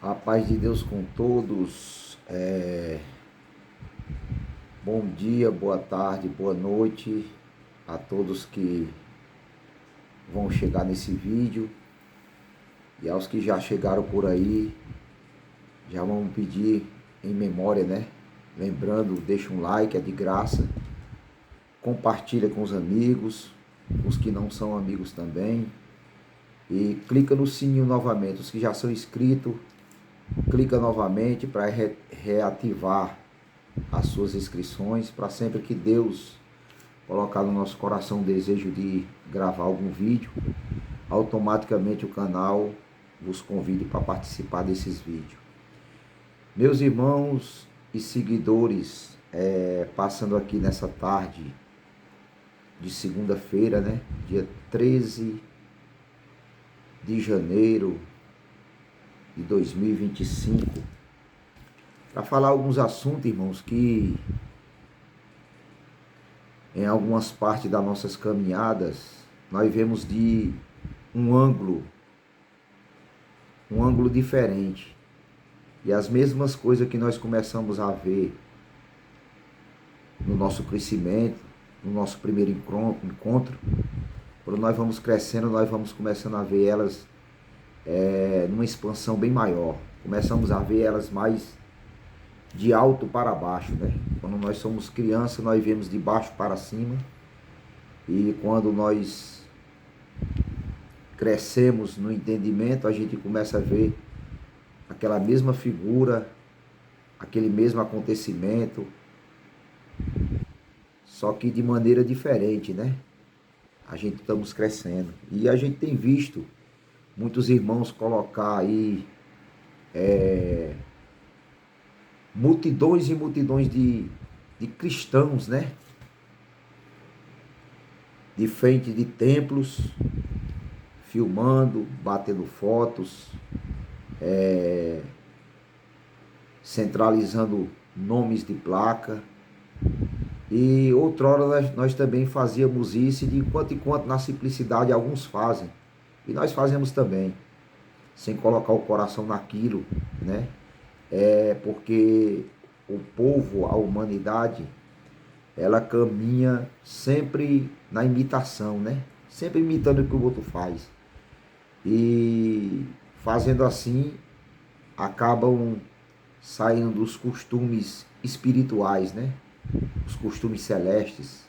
A paz de Deus com todos. Bom dia, boa tarde, boa noite a todos que vão chegar nesse vídeo e aos que já chegaram por aí, já vamos pedir em memória, né? Lembrando, deixa um like, é de graça, compartilha com os amigos, os que não são amigos também, e clica no sininho novamente, os que já são inscritos, clica novamente para reativar as suas inscrições, para sempre que Deus colocar no nosso coração o desejo de gravar algum vídeo, automaticamente o canal vos convida para participar desses vídeos. Meus irmãos e seguidores, passando aqui nessa tarde de segunda-feira, né, dia 13 de janeiro de 2025, para falar alguns assuntos, irmãos, que em algumas partes das nossas caminhadas nós vemos de um ângulo diferente. E as mesmas coisas que nós começamos a ver no nosso crescimento, no nosso primeiro encontro, quando nós vamos crescendo, nós vamos começando a ver elas numa expansão bem maior. Começamos a ver elas mais de alto para baixo, né? Quando nós somos crianças, nós vemos de baixo para cima. E quando nós crescemos no entendimento, a gente começa a ver aquela mesma figura, aquele mesmo acontecimento, só que de maneira diferente, né? A gente estamos crescendo. E a gente tem visto muitos irmãos colocar aí multidões e multidões de cristãos, né? De frente de templos, filmando, batendo fotos, centralizando nomes de placa. E outrora nós também fazíamos isso, e de enquanto em quanto na simplicidade alguns fazem. E nós fazemos também, sem colocar o coração naquilo, né? Porque o povo, a humanidade, ela caminha sempre na imitação, né? Sempre imitando o que o outro faz. E fazendo assim, acabam saindo dos costumes espirituais, né? Os costumes celestes.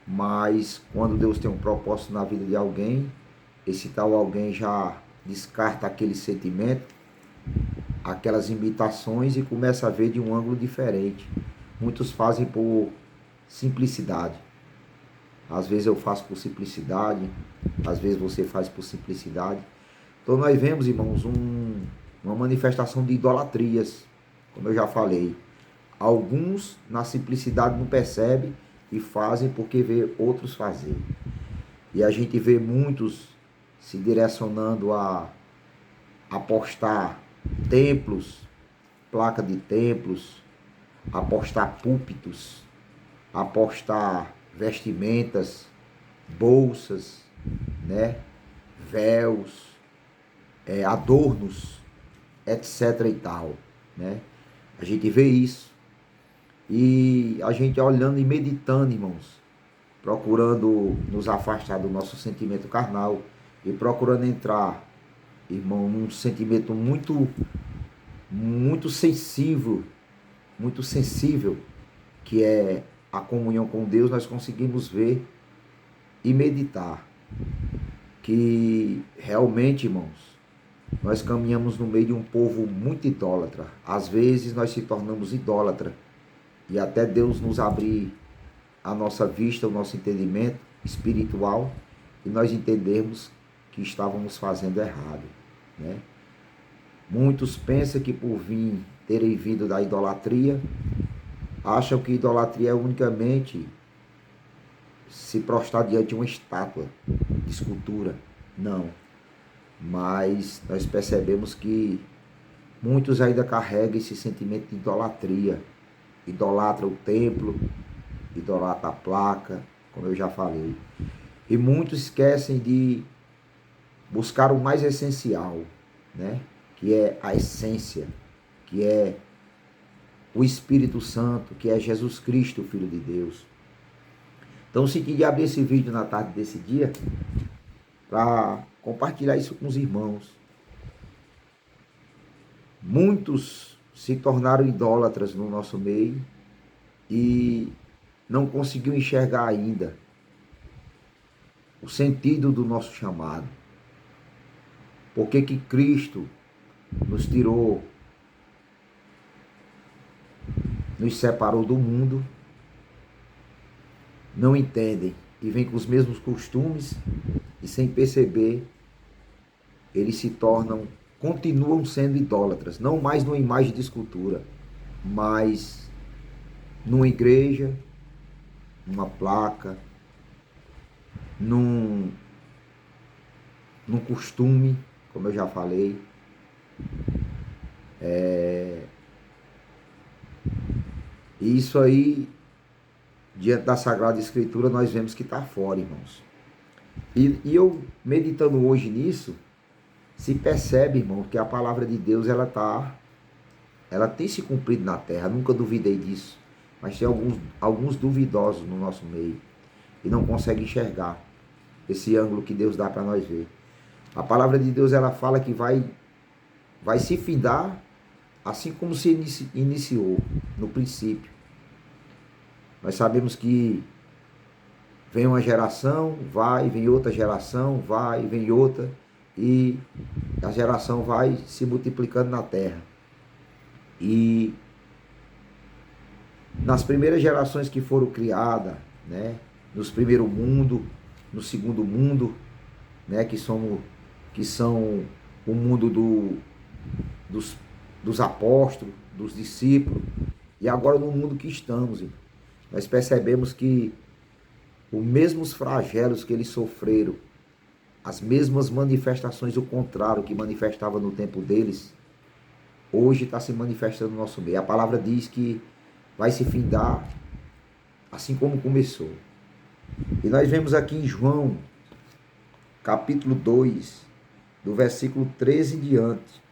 Mas quando Deus tem um propósito na vida de alguém, esse tal alguém já descarta aquele sentimento, aquelas imitações, e começa a ver de um ângulo diferente. Muitos fazem por simplicidade. Às vezes eu faço por simplicidade, às vezes você faz por simplicidade. Então nós vemos, irmãos, uma manifestação de idolatrias, como eu já falei. Alguns na simplicidade não percebem e fazem porque vê outros fazer. E a gente vê muitos se direcionando a apostar templos, placa de templos, apostar púlpitos, apostar vestimentas, bolsas, né, véus, adornos, etc e tal, né? A gente vê isso e a gente olhando e meditando, irmãos, procurando nos afastar do nosso sentimento carnal e procurando entrar, irmão, num sentimento muito sensível, que é a comunhão com Deus. Nós conseguimos ver e meditar que realmente, irmãos, nós caminhamos no meio de um povo muito idólatra. Às vezes nós se tornamos idólatra e até Deus nos abrir a nossa vista, o nosso entendimento espiritual, e nós entendermos que estávamos fazendo errado, né? Muitos pensam que por terem vindo da idolatria, acham que idolatria é unicamente se prostrar diante de uma estátua de escultura. Não. Mas nós percebemos que muitos ainda carregam esse sentimento de idolatria. Idolatra o templo, idolatra a placa, como eu já falei. E muitos esquecem de buscar o mais essencial, né? que é a essência, que é o Espírito Santo, que é Jesus Cristo, Filho de Deus. Então, eu senti de abrir esse vídeo na tarde desse dia para compartilhar isso com os irmãos. Muitos se tornaram idólatras no nosso meio e não conseguiu enxergar ainda o sentido do nosso chamado. Por que que Cristo nos tirou, nos separou do mundo, não entendem e vêm com os mesmos costumes e sem perceber, eles se tornam, continuam sendo idólatras, não mais numa imagem de escultura, mas numa igreja, numa placa, num costume, como eu já falei. E isso aí, diante da Sagrada Escritura, nós vemos que está fora, irmãos. E eu, meditando hoje nisso, se percebe, irmão, que a palavra de Deus, ela tem se cumprido na terra. Nunca duvidei disso. Mas tem alguns duvidosos no nosso meio e não conseguem enxergar esse ângulo que Deus dá para nós ver. A palavra de Deus, ela fala que vai se findar assim como se iniciou no princípio. Nós sabemos que vem uma geração, vai, vem outra geração, vai, vem outra, e a geração vai se multiplicando na terra. E nas primeiras gerações que foram criadas, né, nos primeiro mundo, no segundo mundo, né, que são o mundo dos apóstolos, dos discípulos, e agora no mundo que estamos, nós percebemos que os mesmos flagelos que eles sofreram, as mesmas manifestações, o contrário que manifestava no tempo deles, hoje está se manifestando no nosso meio. A palavra diz que vai se findar assim como começou. E nós vemos aqui em João, capítulo 2, do versículo 13 em diante,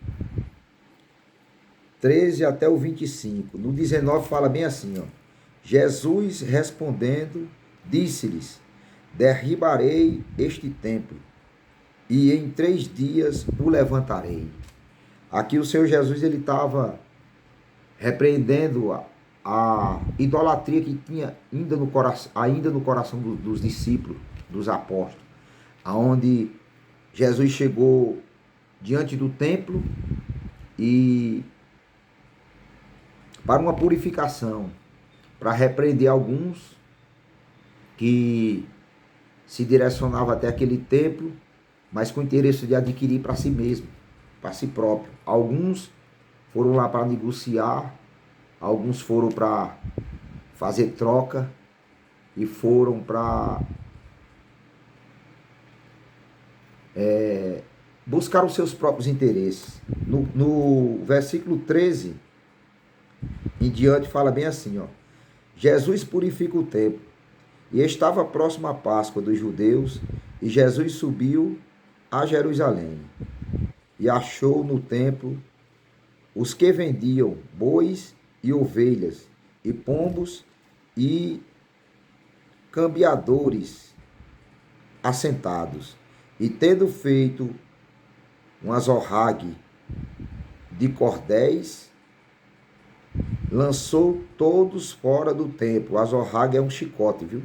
13 até o 25. No 19 fala bem assim, ó. Jesus respondendo, disse-lhes: derribarei este templo, e em 3 dias o levantarei. Aqui o Senhor Jesus, ele estava repreendendo a idolatria que tinha ainda no coração dos discípulos, dos apóstolos, aonde Jesus chegou diante do templo e para uma purificação, para repreender alguns que se direcionavam até aquele templo, mas com o interesse de adquirir para si mesmo, para si próprio. Alguns foram lá para negociar, alguns foram para fazer troca e foram para buscar os seus próprios interesses. No versículo 13 em diante fala bem assim, ó. Jesus purifica o templo, e estava próximo a Páscoa dos judeus, e Jesus subiu a Jerusalém, e achou no templo os que vendiam bois e ovelhas, e pombos, e cambiadores assentados, e tendo feito um azorrague de cordéis, lançou todos fora do templo. O azorrague é um chicote, viu?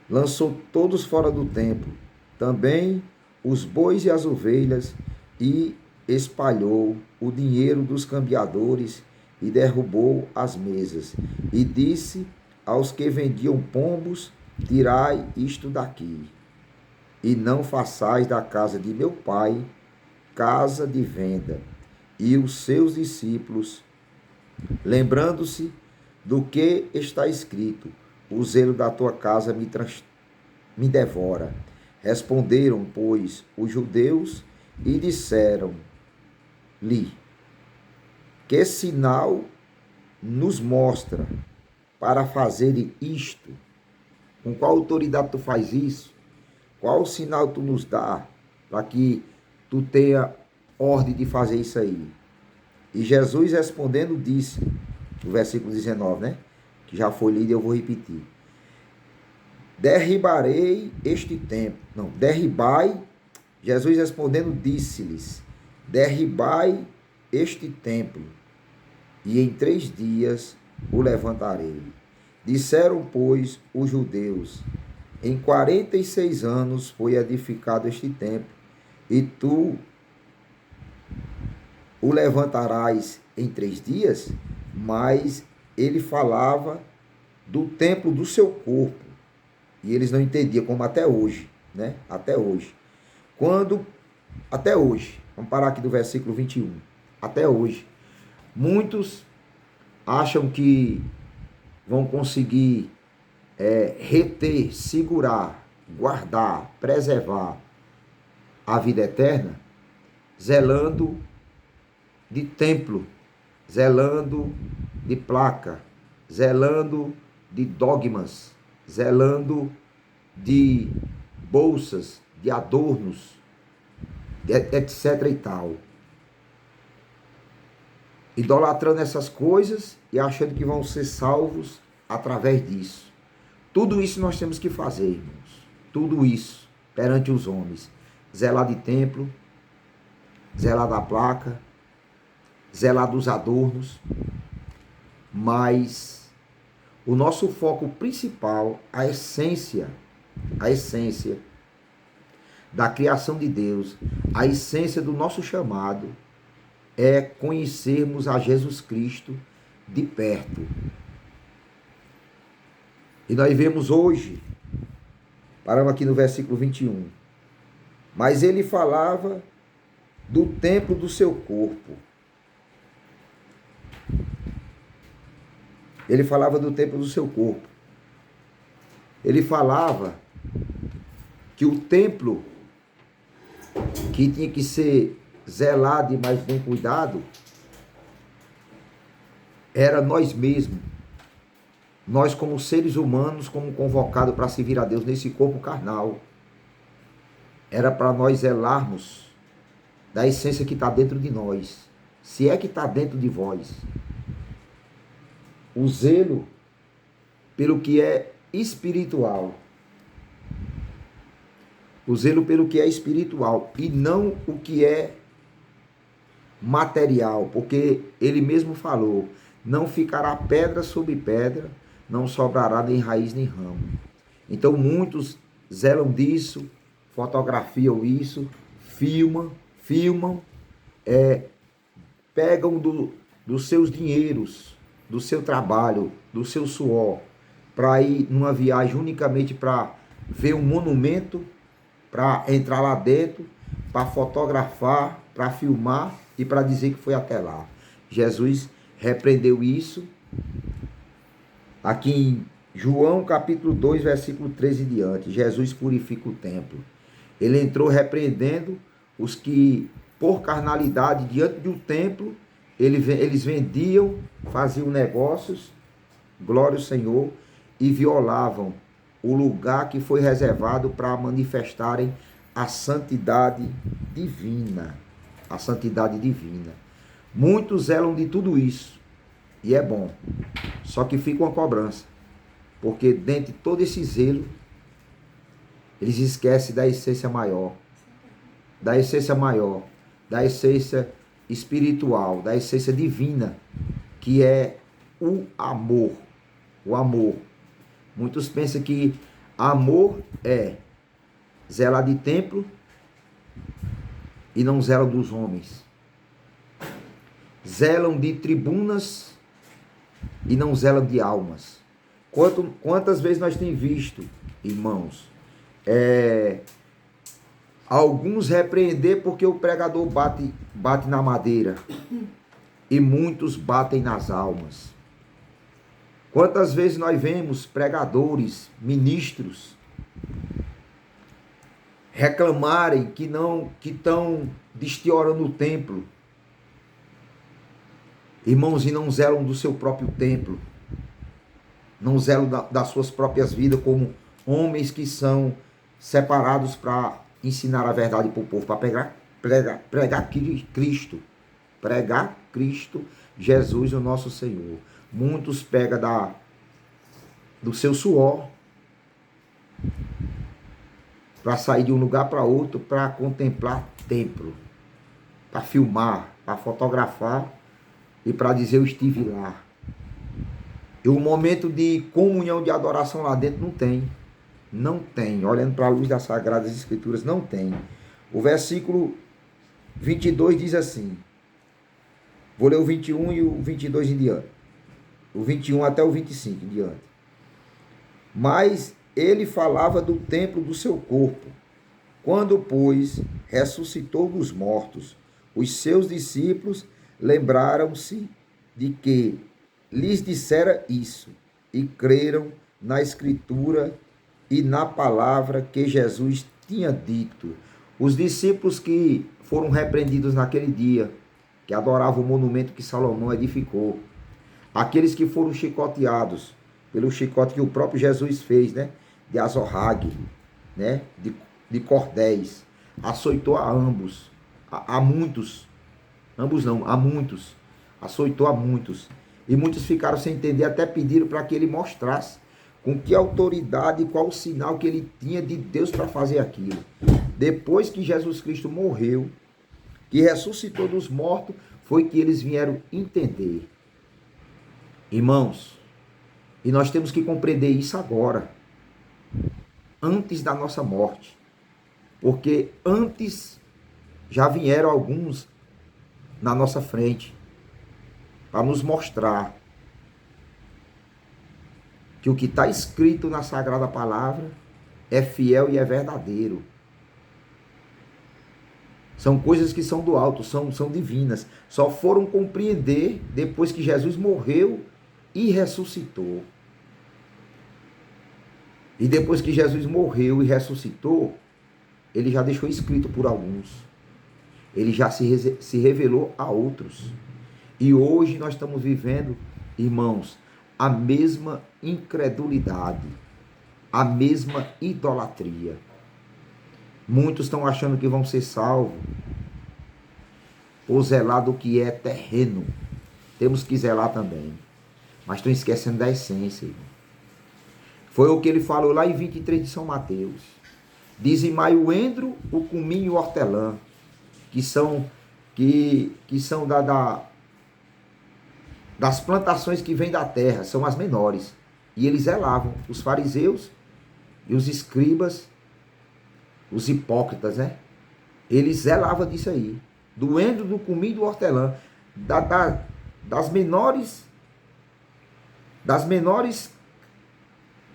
Lançou todos fora do templo, também os bois e as ovelhas, e espalhou o dinheiro dos cambiadores, e derrubou as mesas, e disse aos que vendiam pombos: tirai isto daqui, e não façais da casa de meu pai casa de venda. E os seus discípulos, lembrando-se do que está escrito: o zelo da tua casa me devora. Responderam, pois, os judeus e disseram-lhe: que sinal nos mostra para fazer isto? Com qual autoridade tu faz isso? Qual sinal tu nos dá para que tu tenha ordem de fazer isso aí. E Jesus respondendo disse, no versículo 19, né? Que já foi lido e eu vou repetir. Derribarei este templo. Não, derribai. Jesus respondendo disse-lhes, derribai este templo, e em 3 dias o levantarei. Disseram, pois, os judeus, em 46 anos foi edificado este templo, e tu o levantarás em 3 dias? Mas ele falava do templo do seu corpo, e eles não entendiam, como até hoje, né? Até hoje. Até hoje, vamos parar aqui do versículo 21, até hoje, muitos acham que vão conseguir reter, segurar, guardar, preservar a vida eterna, zelando de templo, zelando de placa, zelando de dogmas, zelando de bolsas, de adornos, etc e tal. Idolatrando essas coisas e achando que vão ser salvos através disso. Tudo isso nós temos que fazer, irmãos. Tudo isso perante os homens. Zelar de templo, zelar da placa, zelar dos adornos. Mas o nosso foco principal, a essência da criação de Deus, a essência do nosso chamado, é conhecermos a Jesus Cristo de perto. E nós vemos hoje, paramos aqui no versículo 21, mas ele falava do templo do seu corpo. Ele falava do templo do seu corpo. Ele falava que o templo que tinha que ser zelado e mais bem cuidado era nós mesmos. Nós como seres humanos, como convocados para servir a Deus nesse corpo carnal. Era para nós zelarmos da essência que está dentro de nós. Se é que está dentro de vós. O zelo pelo que é espiritual. O zelo pelo que é espiritual e não o que é material, porque ele mesmo falou, não ficará pedra sobre pedra, não sobrará nem raiz nem ramo. Então muitos zelam disso, fotografiam isso, filmam, pegam dos seus dinheiros, do seu trabalho, do seu suor, para ir numa viagem unicamente para ver um monumento, para entrar lá dentro, para fotografar, para filmar e para dizer que foi até lá. Jesus repreendeu isso aqui em João capítulo 2, versículo 13 e diante. Jesus purifica o templo. Ele entrou repreendendo os que, por carnalidade, diante do templo, eles vendiam, faziam negócios, glória ao Senhor, e violavam o lugar que foi reservado para manifestarem a santidade divina. A santidade divina. Muitos zelam de tudo isso. E é bom. Só que fica uma cobrança. Porque dentro de todo esse zelo, eles esquecem da essência maior. Da essência maior. Da essência espiritual. Da essência divina. Que é o amor. O amor. Muitos pensam que amor é zelar de templo e não zelam dos homens. Zelam de tribunas e não zelam de almas. Quantas vezes nós temos visto, irmãos, alguns repreender porque o pregador bate na madeira e muitos batem nas almas. Quantas vezes nós vemos pregadores, ministros, reclamarem que estão destiorando o templo. Irmãos, e não zelam do seu próprio templo. Não zelam das suas próprias vidas como homens que são separados para ensinar a verdade para o povo, para pregar Cristo. Pregar Cristo, Jesus, o nosso Senhor. Muitos pegam do seu suor para sair de um lugar para outro, para contemplar templo, para filmar, para fotografar e para dizer eu estive lá. E o momento de comunhão, de adoração lá dentro não tem. Não tem. Olhando para a luz das Sagradas Escrituras, não tem. O versículo 22 diz assim. Vou ler o 21 e o 22 em diante. O 21 até o 25 em diante. Mas ele falava do templo do seu corpo. Quando, pois, ressuscitou dos mortos, os seus discípulos lembraram-se de que lhes dissera isso e creram na Escritura e na palavra que Jesus tinha dito. Os discípulos que foram repreendidos naquele dia, que adoravam o monumento que Salomão edificou, aqueles que foram chicoteados pelo chicote que o próprio Jesus fez, né, de azorrague, né, de cordéis, açoitou a ambos, a muitos, ambos não, a muitos, açoitou a muitos, e muitos ficaram sem entender, até pediram para que ele mostrasse com que autoridade e qual o sinal que ele tinha de Deus para fazer aquilo. Depois que Jesus Cristo morreu, que ressuscitou dos mortos, foi que eles vieram entender. Irmãos, e nós temos que compreender isso agora, antes da nossa morte, porque antes já vieram alguns na nossa frente para nos mostrar que o que está escrito na Sagrada Palavra é fiel e é verdadeiro. São coisas que são do alto, são divinas. Só foram compreender depois que Jesus morreu e ressuscitou. E depois que Jesus morreu e ressuscitou, ele já deixou escrito por alguns. Ele já se revelou a outros. E hoje nós estamos vivendo, irmãos, a mesma incredulidade, a mesma idolatria. Muitos estão achando que vão ser salvos ou zelar do que é terreno. Temos que zelar também. Mas estão esquecendo da essência, irmão. Foi o que ele falou lá em 23 de São Mateus. Dizimai o endro, o cominho e o hortelã, que são das plantações que vêm da terra, são as menores. E eles zelavam, os fariseus e os escribas, os hipócritas, né? Eles zelavam disso aí. Do endro, do cominho e do hortelã. Das menores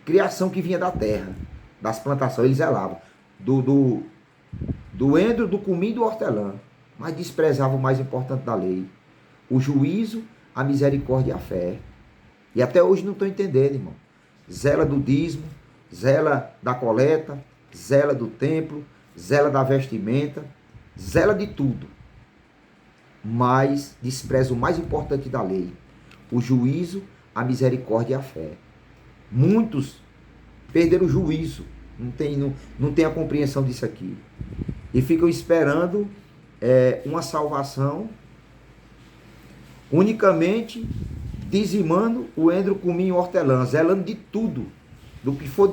criação que vinha da terra, das plantações, eles zelavam. Do endro, do cominho e do hortelã. Mas desprezavam o mais importante da lei. O juízo, a misericórdia e a fé. E até hoje não estão entendendo, irmão. Zela do dízimo, zela da coleta, zela do templo, zela da vestimenta, zela de tudo. Mas despreza o mais importante da lei. O juízo, a misericórdia e a fé. Muitos perderam o juízo, não tem a compreensão disso aqui. E ficam esperando uma salvação unicamente dizimando o endro, cominho e hortelã, zelando de tudo, do que for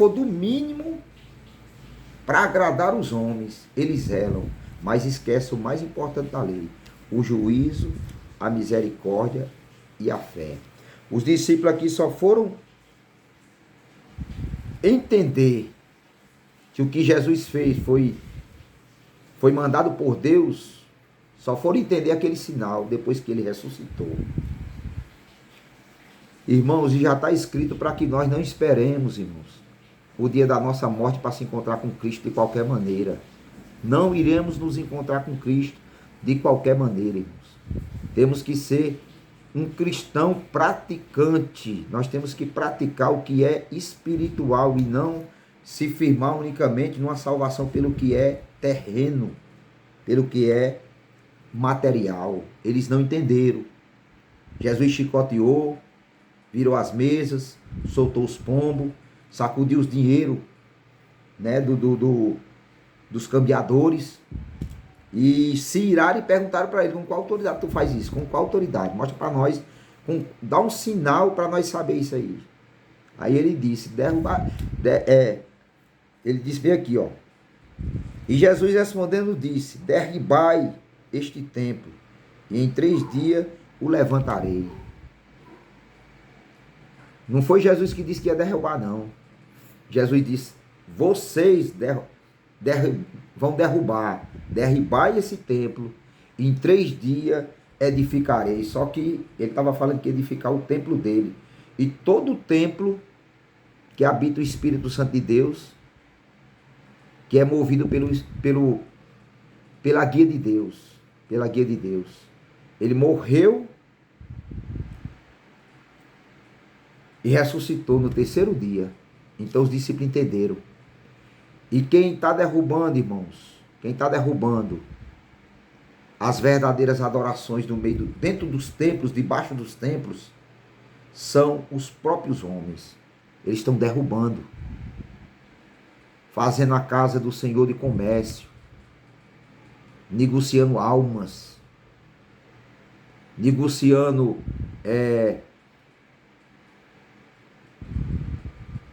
do mínimo para agradar os homens. Eles zelam, mas esquecem o mais importante da lei: o juízo, a misericórdia e a fé. Os discípulos aqui só foram entender que o que Jesus fez foi mandado por Deus, só foram entender aquele sinal depois que ele ressuscitou. Irmãos, e já está escrito para que nós não esperemos, irmãos, o dia da nossa morte para se encontrar com Cristo de qualquer maneira. Não iremos nos encontrar com Cristo de qualquer maneira, irmãos. Temos que ser um cristão praticante. Nós temos que praticar o que é espiritual e não se firmar unicamente numa salvação pelo que é terreno, pelo que é material. Eles não entenderam. Jesus chicoteou, virou as mesas, soltou os pombos, sacudiu os dinheiro, né, dos cambiadores, e se iraram e perguntaram para ele: com qual autoridade tu faz isso? Com qual autoridade? Mostra para nós, dá um sinal para nós saber isso aí. Aí ele disse: ele disse bem aqui, ó. E Jesus respondendo disse: derribai este templo, e em 3 dias o levantarei. Não foi Jesus que disse que ia derrubar, não. Jesus disse: vocês vão derribai esse templo, e em 3 dias edificarei. Só que ele estava falando que ia edificar o templo dele. E todo o templo que habita o Espírito Santo de Deus, que é movido pela guia de Deus, pela guia de Deus. Ele morreu e ressuscitou no 3º dia. Então os discípulos entenderam. E quem está derrubando, irmãos, quem está derrubando as verdadeiras adorações dentro dos templos, debaixo dos templos, são os próprios homens. Eles estão derrubando, fazendo a casa do Senhor de comércio, negociando almas, negociando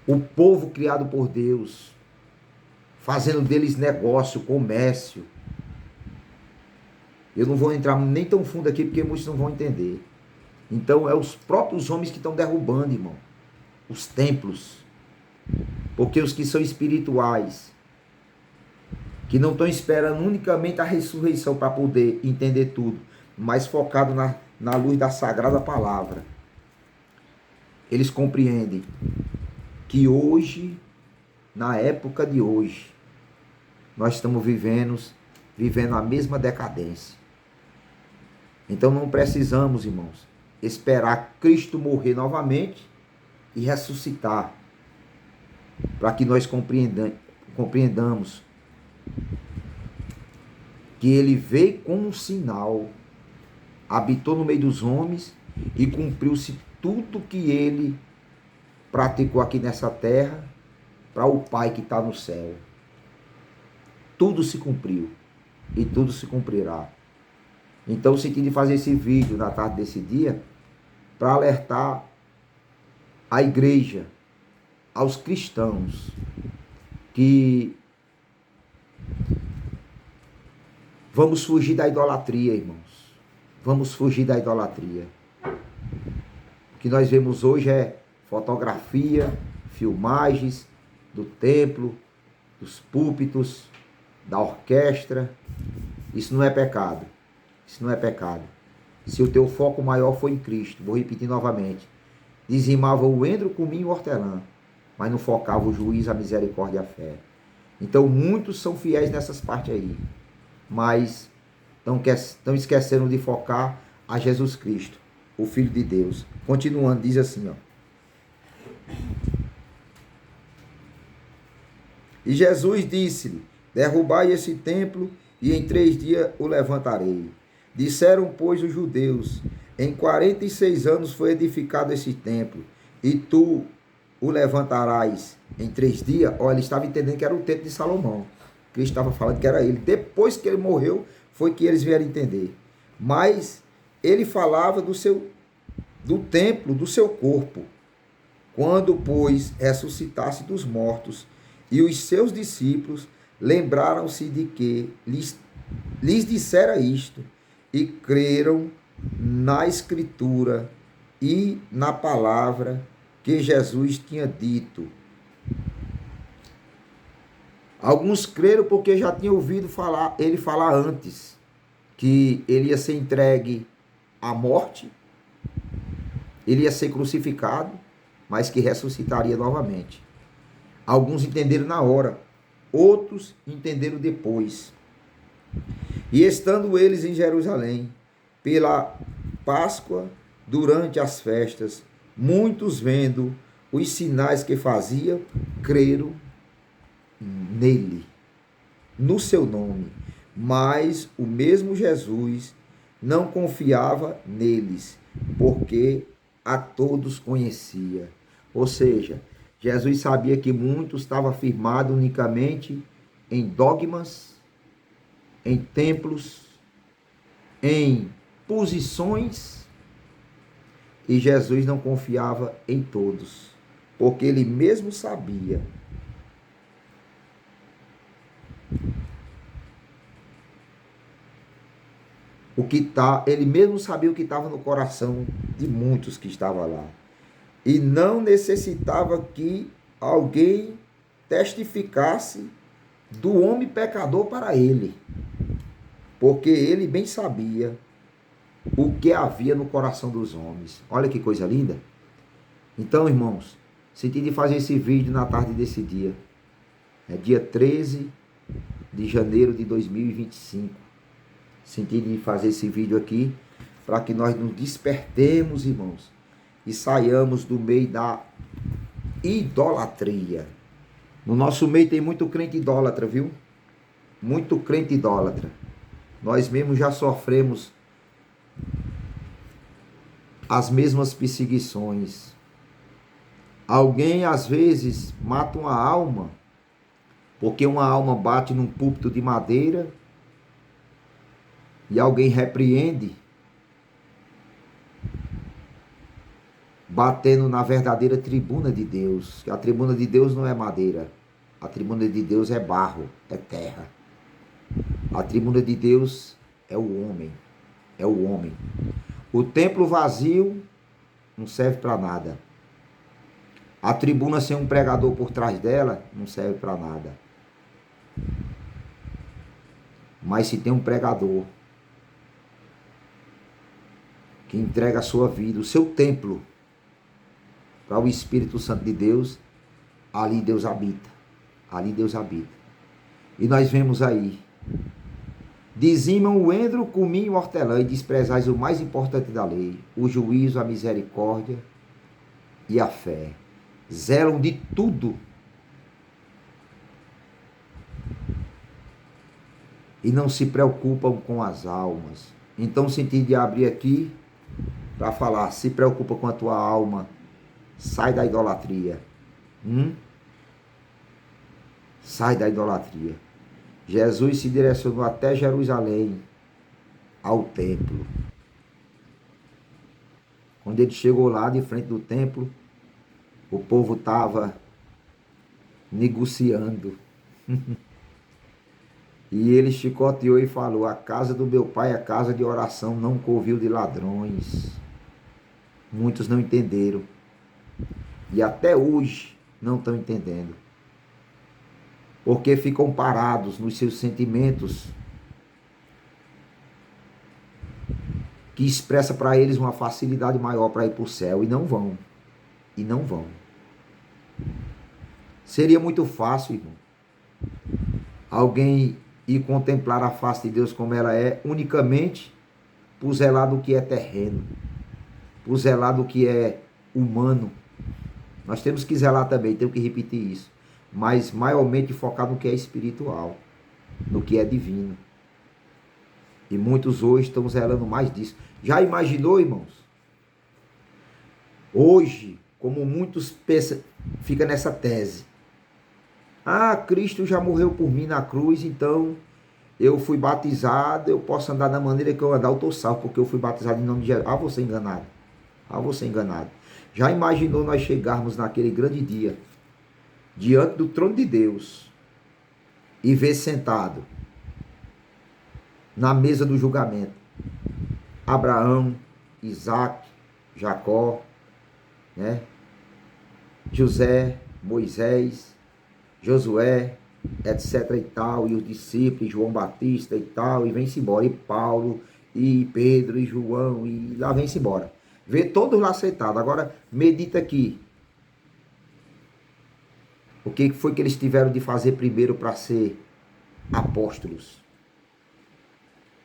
o povo criado por Deus, fazendo deles negócio, comércio. Eu não vou entrar nem tão fundo aqui, porque muitos não vão entender. Então, é os próprios homens que estão derrubando, irmão, os templos. Porque os que são espirituais, que não estão esperando unicamente a ressurreição para poder entender tudo, mas focado na luz da Sagrada Palavra, eles compreendem que hoje, na época de hoje, nós estamos vivendo a mesma decadência. Então não precisamos, irmãos, esperar Cristo morrer novamente e ressuscitar, para que nós compreendamos que ele veio com um sinal, habitou no meio dos homens e cumpriu-se tudo que ele praticou aqui nessa terra para o Pai que está no céu. Tudo se cumpriu e tudo se cumprirá. Então, eu senti de fazer esse vídeo na tarde desse dia para alertar a igreja, aos cristãos, que vamos fugir da idolatria, irmãos. Vamos fugir da idolatria. O que nós vemos hoje é fotografia, filmagens do templo, dos púlpitos, da orquestra. Isso não é pecado. Isso não é pecado. Se o teu foco maior foi em Cristo, vou repetir novamente, dizimava o endro, cominho e o hortelã, mas não focava o juízo, a misericórdia e a fé. Então muitos são fiéis nessas partes aí, mas estão esquecendo de focar a Jesus Cristo, o Filho de Deus. Continuando, diz assim, ó. E Jesus disse-lhe: derrubai esse templo, e em 3 dias o levantarei. Disseram, pois, os judeus: em 46 anos foi edificado esse templo, e tu o levantarás em 3 dias? Olha, ele estava entendendo que era o templo de Salomão. Cristo estava falando que era ele. Depois que ele morreu, foi que eles vieram entender. Mas ele falava do templo, do seu corpo. Quando, pois, ressuscitasse dos mortos, e os seus discípulos lembraram-se de que lhes dissera isto, e creram na Escritura e na palavra que Jesus tinha dito. Alguns creram porque já tinham ouvido ele falar antes que ele ia ser entregue à morte, ele ia ser crucificado, mas que ressuscitaria novamente. Alguns entenderam na hora, outros entenderam depois. E estando eles em Jerusalém, pela Páscoa, durante as festas, muitos vendo os sinais que fazia, creram nele, no seu nome. Mas o mesmo Jesus não confiava neles, porque a todos conhecia. Ou seja, Jesus sabia que muitos estavam firmados unicamente em dogmas, em templos, em posições, e Jesus não confiava em todos, porque ele mesmo sabia ele mesmo sabia o que estava no coração de muitos que estavam lá. E não necessitava que alguém testificasse do homem pecador para ele, porque ele bem sabia o que havia no coração dos homens. Olha que coisa linda. Então, irmãos, senti de fazer esse vídeo na tarde desse dia. É dia 13 de janeiro de 2025. Senti de fazer esse vídeo aqui para que nós nos despertemos, irmãos, e saiamos do meio da idolatria. No nosso meio tem muito crente idólatra, viu? Muito crente idólatra. Nós mesmos já sofremos as mesmas perseguições. Alguém às vezes mata uma alma, porque uma alma bate num púlpito de madeira e alguém repreende, batendo na verdadeira tribuna de Deus. A tribuna de Deus não é madeira, a tribuna de Deus é barro, é terra. A tribuna de Deus é o homem, é o homem. O templo vazio não serve para nada. A tribuna sem um pregador por trás dela não serve para nada. Mas se tem um pregador que entrega a sua vida, o seu templo, para o Espírito Santo de Deus, ali Deus habita. Ali Deus habita. E nós vemos aí: dizimam o endro, o cominho e o hortelã, e desprezais o mais importante da lei, o juízo, a misericórdia e a fé. Zelam de tudo e não se preocupam com as almas. Então senti de abrir aqui para falar: se preocupa com a tua alma, sai da idolatria. Sai da idolatria. Jesus se direcionou até Jerusalém, ao templo. Quando ele chegou lá de frente do templo, o povo estava negociando. E ele chicoteou e falou: a casa do meu pai é a casa de oração, não covil de ladrões. Muitos não entenderam. E até hoje não estão entendendo. Porque ficam parados nos seus sentimentos, que expressa para eles uma facilidade maior para ir para o céu, e não vão. E não vão. Seria muito fácil, irmão, alguém ir contemplar a face de Deus como ela é, unicamente por zelar do que é terreno, por zelar do que é humano. Nós temos que zelar também, temos que repetir isso, mas maiormente focar no que é espiritual, no que é divino. E muitos hoje estão zelando mais disso. Já imaginou, irmãos? Hoje, como muitos pensam, fica nessa tese: ah, Cristo já morreu por mim na cruz, então eu fui batizado, eu posso andar da maneira que eu andar, eu estou salvo, porque eu fui batizado em nome de Jesus. Ah, você enganado. Ah, você enganado. Já imaginou nós chegarmos naquele grande dia, diante do trono de Deus, e ver sentado na mesa do julgamento Abraão, Isaac, Jacó, né? José, Moisés, Josué, etc e tal, e os discípulos, João Batista e tal, e vem-se embora, e Paulo, e Pedro, e João, e lá vem-se embora. Vê todos lá sentados. Agora medita aqui. O que foi que eles tiveram de fazer primeiro para ser apóstolos?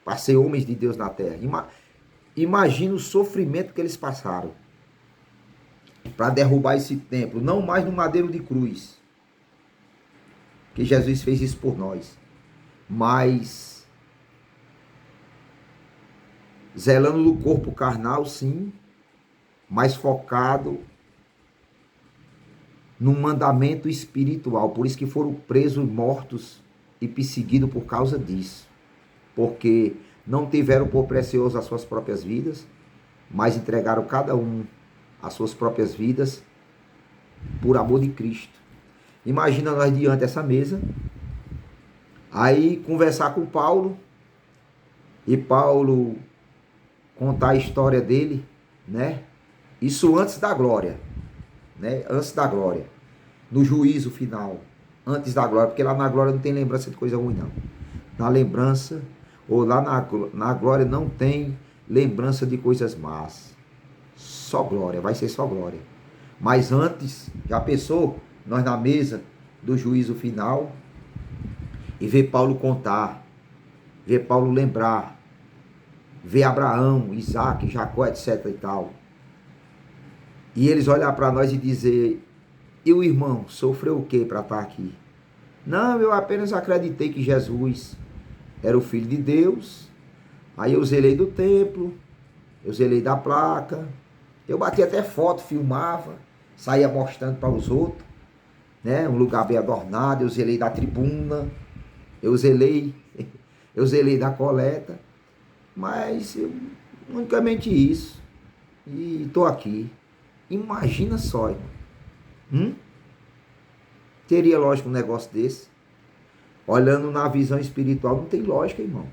Para ser homens de Deus na terra. Imagina o sofrimento que eles passaram para derrubar esse templo, não mais no madeiro de cruz, que Jesus fez isso por nós, mas zelando do corpo carnal, sim, mas focado num mandamento espiritual. Por isso que foram presos, mortos e perseguidos por causa disso, porque não tiveram por precioso as suas próprias vidas, mas entregaram cada um as suas próprias vidas por amor de Cristo. Imagina nós diante dessa mesa, aí conversar com Paulo, e Paulo contar a história dele, né? Isso antes da glória, né? Antes da glória, no juízo final, antes da glória, porque lá na glória não tem lembrança de coisa ruim, não. Na lembrança, ou lá na glória não tem lembrança de coisas más. Só glória, vai ser só glória. Mas antes, já pensou, nós na mesa do juízo final, e ver Paulo contar, ver Paulo lembrar, ver Abraão, Isaac, Jacó, etc e tal. E eles olhar para nós e dizer, e o irmão sofreu o que para estar aqui? Não, eu apenas acreditei que Jesus era o Filho de Deus. Aí eu zelei do templo, eu zelei da placa, eu bati até foto, filmava, saía mostrando para os outros, né? Um lugar bem adornado, eu zelei da tribuna, eu zelei da coleta, mas unicamente isso. E estou aqui. Imagina só, irmão. Teria lógica um negócio desse? Olhando na visão espiritual, não tem lógica, irmão.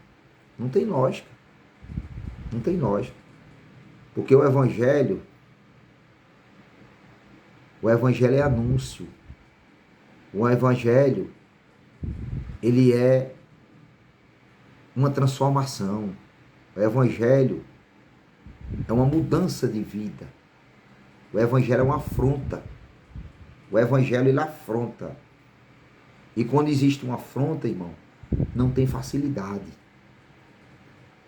Não tem lógica. Não tem lógica. Porque o Evangelho é anúncio. O Evangelho, ele é uma transformação. O Evangelho é uma mudança de vida. O Evangelho é uma afronta. O Evangelho, ele afronta. E quando existe uma afronta, irmão, não tem facilidade.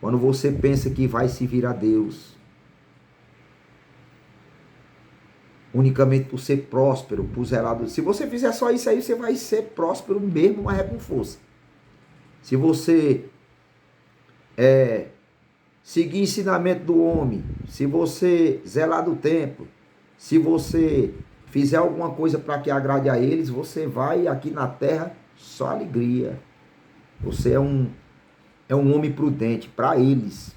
Quando você pensa que vai se vir a Deus, unicamente por ser próspero, por zelado. Se você fizer só isso aí, você vai ser próspero mesmo, mas é com força. Se você seguir ensinamento do homem, se você zelar do templo, se você fizer alguma coisa para que agrade a eles, você vai aqui na terra só alegria. Você é um homem prudente para eles,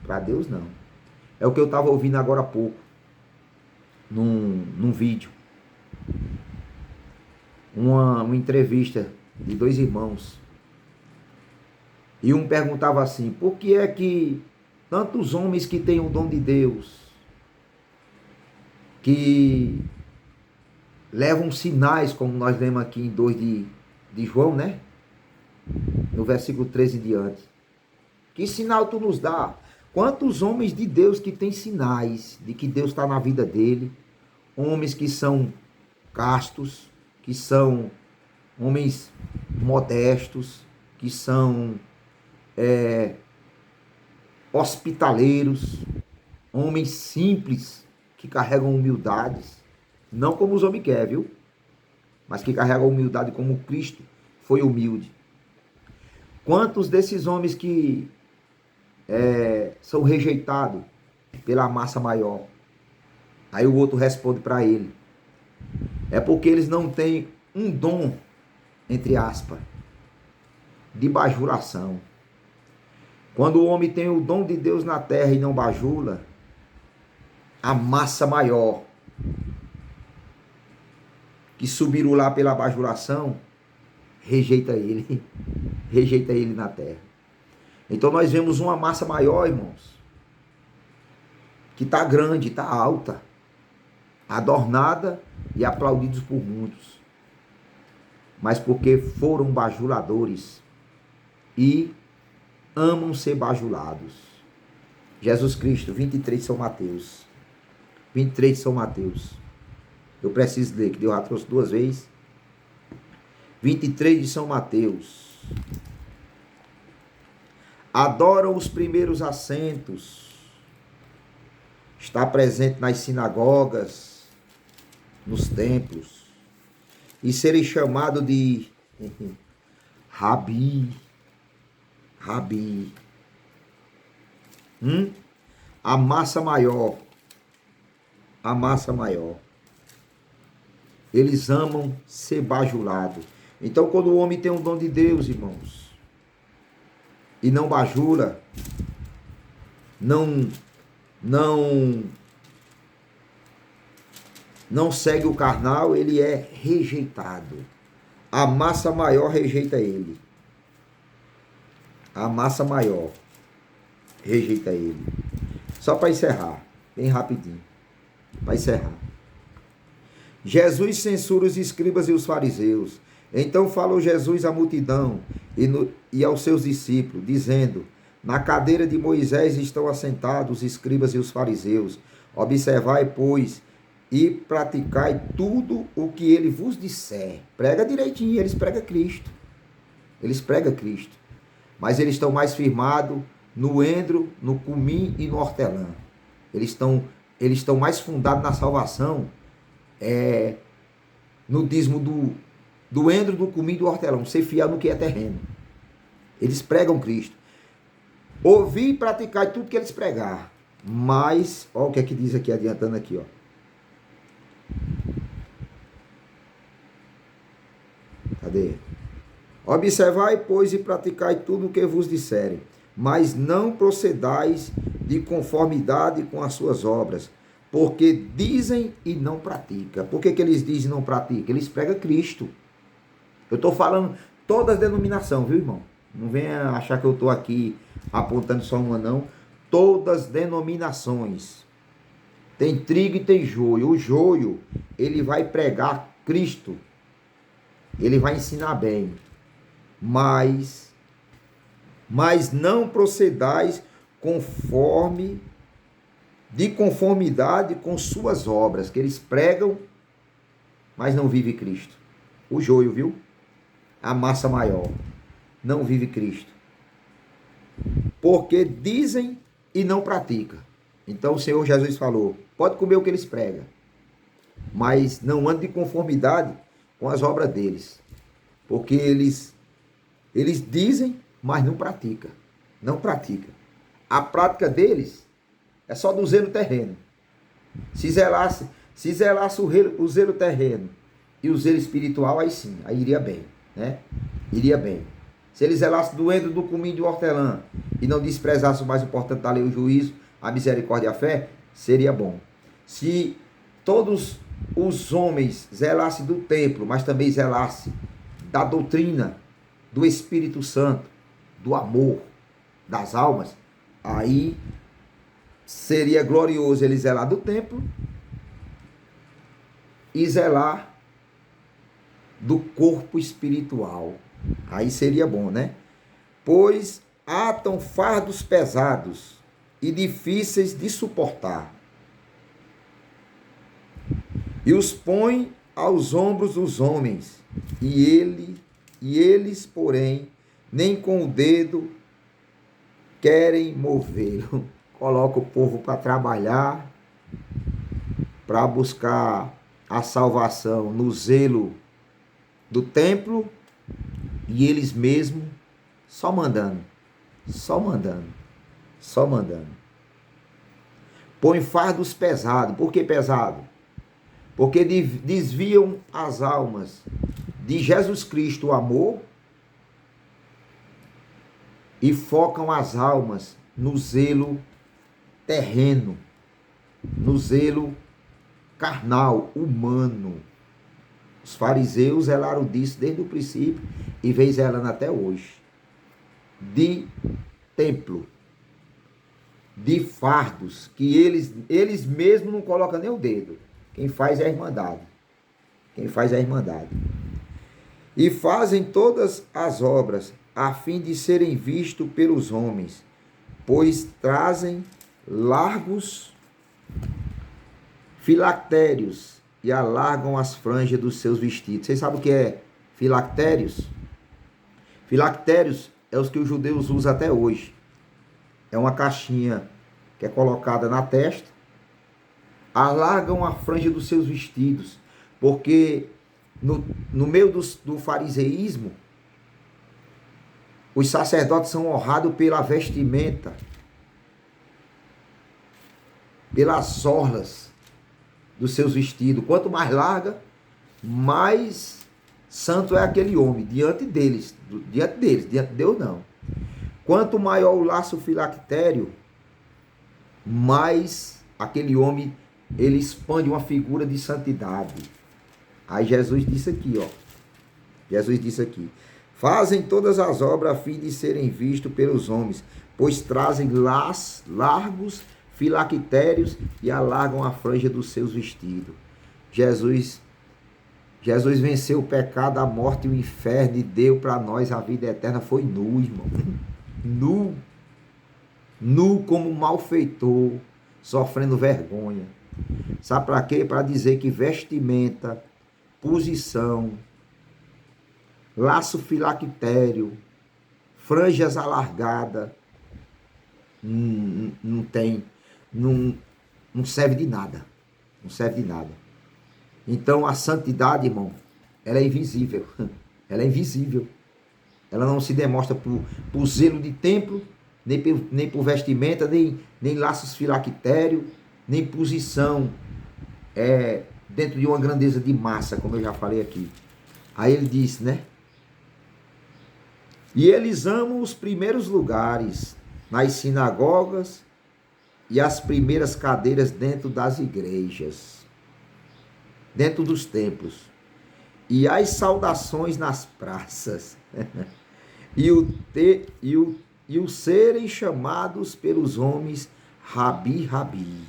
para Deus não. É o que eu estava ouvindo agora há pouco, num vídeo. Uma entrevista de dois irmãos. E um perguntava assim, por que é que tantos homens que têm o dom de Deus, que levam sinais, como nós lemos aqui em 2 de João, né? No versículo 13 em diante. Que sinal tu nos dá? Quantos homens de Deus que têm sinais de que Deus está na vida dele, homens que são castos, que são homens modestos, que são hospitaleiros, homens simples, que carregam humildades, não como os homens querem, viu? Mas que carregam humildade como Cristo foi humilde. Quantos desses homens que são rejeitados pela massa maior? Aí o outro responde para ele, é porque eles não têm um dom, entre aspas, de bajulação. Quando o homem tem o dom de Deus na terra e não bajula, a massa maior que subiram lá pela bajulação, rejeita ele na terra. Então nós vemos uma massa maior, irmãos, que está grande, está alta, adornada e aplaudidos por muitos, mas porque foram bajuladores e amam ser bajulados. Jesus Cristo, 23 de São Mateus. 23 de São Mateus. Eu preciso ler, que eu já trouxe 2 vezes. 23 de São Mateus. Adoram os primeiros assentos. Está presente nas sinagogas, nos templos. E serem chamados de Rabi. Rabi. A massa maior. A massa maior. Eles amam ser bajulados. Então, quando o homem tem um dom de Deus, irmãos, e não bajula, não segue o carnal, ele é rejeitado. A massa maior rejeita ele. A massa maior rejeita ele. Só para encerrar, bem rapidinho, para encerrar. Jesus censura os escribas e os fariseus. Então falou Jesus à multidão e aos seus discípulos, dizendo: na cadeira de Moisés estão assentados os escribas e os fariseus. Observai, pois, e praticai tudo o que ele vos disser. Prega direitinho, eles pregam Cristo. Eles pregam Cristo. Mas eles estão mais firmados no endro, no cumim e no hortelã. Eles estão mais fundados na salvação, no dízimo do endro, do cumim e do hortelã. Ser fiel no que é terreno. Eles pregam Cristo. Ouvir e praticar tudo que eles pregar. Mas, olha o que é que diz aqui, adiantando aqui, ó. Cadê? Observai, pois, e praticai tudo o que vos disserem, mas não procedais de conformidade com as suas obras, porque dizem e não praticam. Por que eles dizem e não praticam? Eles pregam Cristo. Eu estou falando todas as denominações, viu, irmão? Não venha achar que eu estou aqui apontando só uma, não. Todas as denominações. Tem trigo e tem joio. O joio, ele vai pregar Cristo. Ele vai ensinar bem. Mas não procedais de conformidade com suas obras, que eles pregam, mas não vive Cristo. O joio, viu? A massa maior. Não vive Cristo. Porque dizem e não praticam. Então o Senhor Jesus falou, pode comer o que eles pregam, mas não ande de conformidade com as obras deles. Porque eles dizem, mas não praticam. Não praticam. A prática deles é só do zelo terreno. Se zelasse o zelo terreno e o zelo espiritual, aí sim, aí iria bem, né? Iria bem. Se ele zelasse do endro, do cumim e do hortelã e não desprezasse o mais importante da lei, o juízo, a misericórdia e a fé, seria bom. Se todos os homens zelassem do templo, mas também zelassem da doutrina, do Espírito Santo, do amor, das almas, aí seria glorioso ele zelar do templo e zelar do corpo espiritual. Aí seria bom, né? Pois atam fardos pesados e difíceis de suportar, e os põem aos ombros dos homens, e eles, porém, nem com o dedo querem movê-lo. Coloca o povo para trabalhar, para buscar a salvação no zelo do templo, e eles mesmos só mandando. Põe fardos pesados. Por que pesado? Porque desviam as almas de Jesus Cristo, o amor, e focam as almas no zelo terreno, no zelo carnal, humano. Os fariseus zelaram disso desde o princípio e vem zelando até hoje. De templo, de fardos, que eles mesmos não colocam nem o dedo. Quem faz é a Irmandade. E fazem todas as obras a fim de serem vistos pelos homens, pois trazem largos filactérios e alargam as franjas dos seus vestidos. Vocês sabem o que é filactérios? Filactérios é os que os judeus usam até hoje. É uma caixinha que é colocada na testa, alargam a franja dos seus vestidos, porque no meio do fariseísmo, os sacerdotes são honrados pela vestimenta, pelas orlas dos seus vestidos. Quanto mais larga, mais Santo é aquele homem, diante deles, diante de Deus não. Quanto maior o laço filactério, mais aquele homem, ele expande uma figura de santidade. Aí Jesus disse aqui, ó. Jesus disse aqui: fazem todas as obras a fim de serem vistos pelos homens, pois trazem largos filactérios e alargam a franja dos seus vestidos. Jesus venceu o pecado, a morte e o inferno e deu para nós a vida eterna. Foi nu, irmão. Nu. Nu como malfeitor, sofrendo vergonha. Sabe para quê? Para dizer que vestimenta, posição, laço filactério, franjas alargadas, não serve de nada. Não serve de nada. Então a santidade, irmão, ela é invisível. Ela é invisível. Ela não se demonstra por zelo de templo, nem por vestimenta, nem laços filactérios, nem posição dentro de uma grandeza de massa, como eu já falei aqui. Aí ele disse, né? E eles amam os primeiros lugares nas sinagogas e as primeiras cadeiras dentro das igrejas, dentro dos templos, e as saudações nas praças, e o serem chamados pelos homens Rabi, Rabi.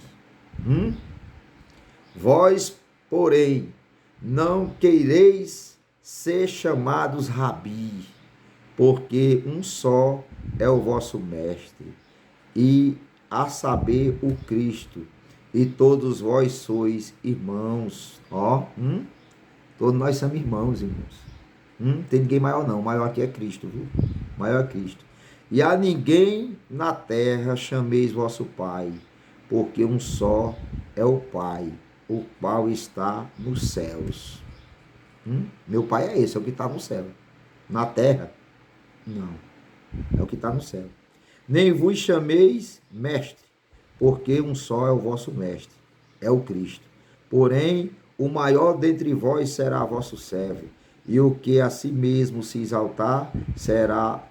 Vós, porém, não quereis ser chamados Rabi, porque um só é o vosso mestre, e a saber o Cristo, e todos vós sois irmãos. Todos nós somos irmãos. Não tem ninguém maior não, o maior aqui é Cristo, viu? O maior é Cristo. E a ninguém na terra chameis vosso Pai, porque um só é o Pai, o qual está nos céus. Meu Pai é esse, é o que está no céu. Na terra, não, é o que está no céu. Nem vos chameis mestre, porque um só é o vosso mestre, é o Cristo. Porém, o maior dentre vós será vosso servo, e o que a si mesmo se exaltar será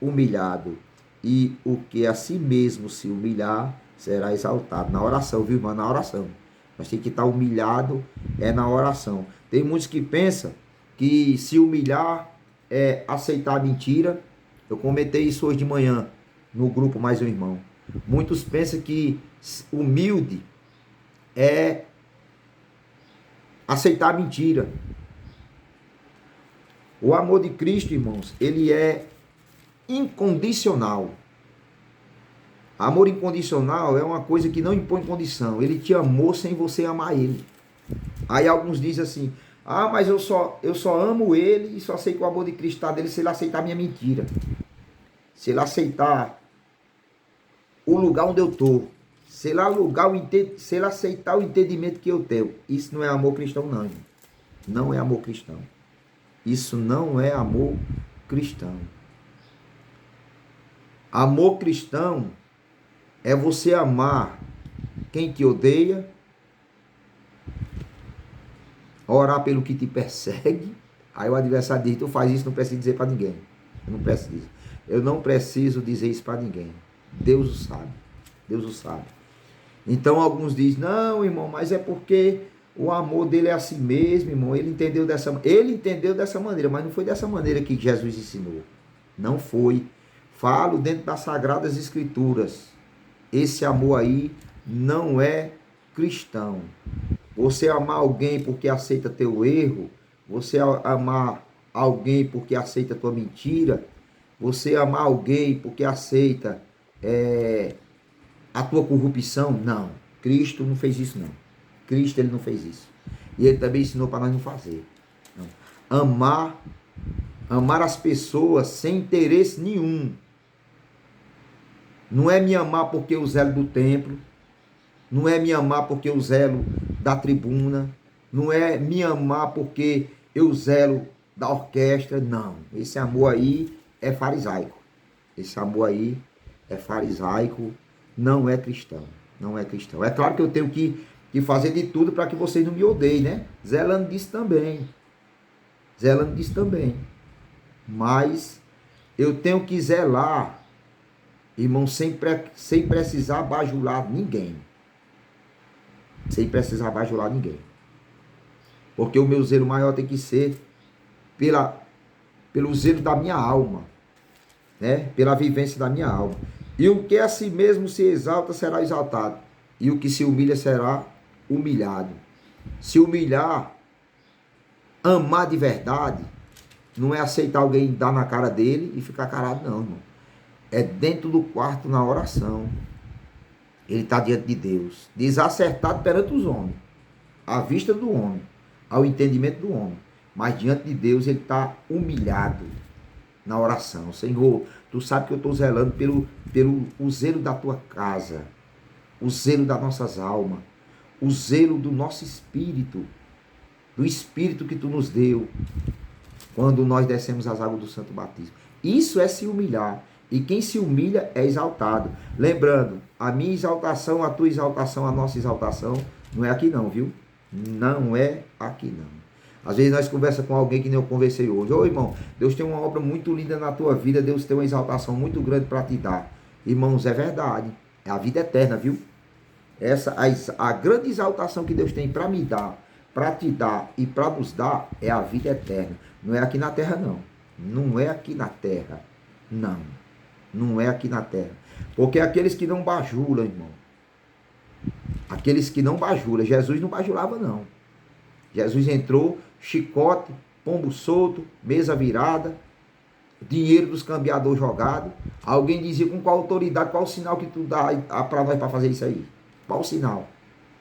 humilhado, e o que a si mesmo se humilhar será exaltado. Na oração, viu, irmão? Na oração. Nós temos que estar humilhado, na oração. Tem muitos que pensam que se humilhar é aceitar a mentira. Eu comentei isso hoje de manhã no grupo Mais um Irmão. Muitos pensam que humilde é aceitar a mentira. O amor de Cristo, irmãos, ele é incondicional. Amor incondicional é uma coisa que não impõe condição. Ele te amou sem você amar ele. Aí alguns dizem assim: mas eu só amo ele e só sei que o amor de Cristo está dele se ele aceitar a minha mentira. Se ele aceitar o lugar onde eu estou. Se ele aceitar o entendimento que eu tenho. Isso não é amor cristão, não, irmão. Não é amor cristão. Isso não é amor cristão. Amor cristão é você amar quem te odeia, orar pelo que te persegue. Aí o adversário diz: tu faz isso, não precisa dizer para ninguém. Eu não preciso dizer isso para ninguém. Deus o sabe. Deus o sabe. Então alguns dizem: não, irmão, mas é porque o amor dele é assim mesmo, irmão. Ele entendeu dessa maneira, mas não foi dessa maneira que Jesus ensinou. Não foi. Falo dentro das Sagradas Escrituras. Esse amor aí não é cristão. Você amar alguém porque aceita teu erro, você amar alguém porque aceita tua mentira, você amar alguém porque aceita a tua corrupção, não. Cristo não fez isso, não. Cristo, ele não fez isso. E ele também ensinou para nós não fazer. Não. Amar as pessoas sem interesse nenhum. Não é me amar porque eu zelo do templo, não é me amar porque eu zelo da tribuna, não é me amar porque eu zelo da orquestra, não. Esse amor aí é farisaico. Esse amor aí é farisaico, não é cristão. Não é cristão. É claro que eu tenho que fazer de tudo para que vocês não me odeiem, né? Zelando disso também. zelando disso também. Mas eu tenho que zelar, irmão, sem precisar bajular ninguém. Sem precisar bajular ninguém. Porque o meu zelo maior tem que ser pelo zelo da minha alma, né? Pela vivência da minha alma. E o que a si mesmo se exalta será exaltado, e o que se humilha será humilhado. Se humilhar, amar de verdade, não é aceitar alguém dar na cara dele e ficar calado, não, irmão. É dentro do quarto, na oração. Ele está diante de Deus, desacertado perante os homens, à vista do homem, ao entendimento do homem. Mas diante de Deus ele está humilhado na oração. Senhor, tu sabe que eu estou zelando pelo o zelo da tua casa, o zelo das nossas almas, o zelo do nosso espírito, do espírito que tu nos deu, quando nós descemos as águas do santo batismo. Isso é se humilhar. E quem se humilha é exaltado. Lembrando, a minha exaltação, a tua exaltação, a nossa exaltação, não é aqui não, viu? Não é aqui não. Às vezes nós conversamos com alguém que nem eu conversei hoje. Ô irmão, Deus tem uma obra muito linda na tua vida, Deus tem uma exaltação muito grande para te dar. Irmãos, é verdade. É a vida eterna, viu? A grande exaltação que Deus tem para me dar, para te dar e para nos dar, é a vida eterna. Não é aqui na terra, não. Não é aqui na terra. Não. Não é aqui na terra. Porque aqueles que não bajulam, irmão. Aqueles que não bajulam. Jesus não bajulava, não. Jesus entrou, chicote, pombo solto, mesa virada, dinheiro dos cambiadores jogado. Alguém dizia com qual autoridade, qual o sinal que tu dá para nós para fazer isso aí? Qual o sinal?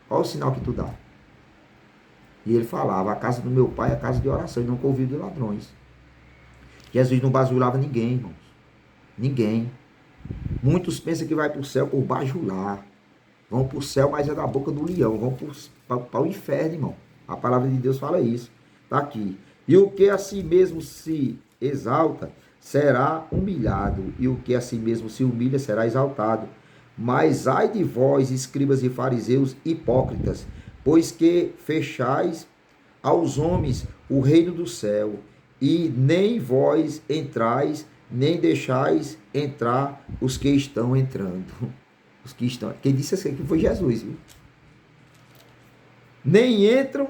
Qual o sinal que tu dá? E ele falava, a casa do meu pai é a casa de oração e não convívio de ladrões. Jesus não bajulava ninguém, irmãos. Ninguém. Muitos pensam que vai para o céu por bajular. Vão para o céu, mas é da boca do leão. Vão para o inferno, irmão. A palavra de Deus fala isso. Está aqui. E o que a si mesmo se exalta será humilhado. E o que a si mesmo se humilha será exaltado. Mas ai de vós, escribas e fariseus hipócritas, pois que fechais aos homens o reino do céu, e nem vós entrais, nem deixais entrar os que estão entrando. Os que estão. Quem disse isso aqui foi Jesus, viu? Nem entram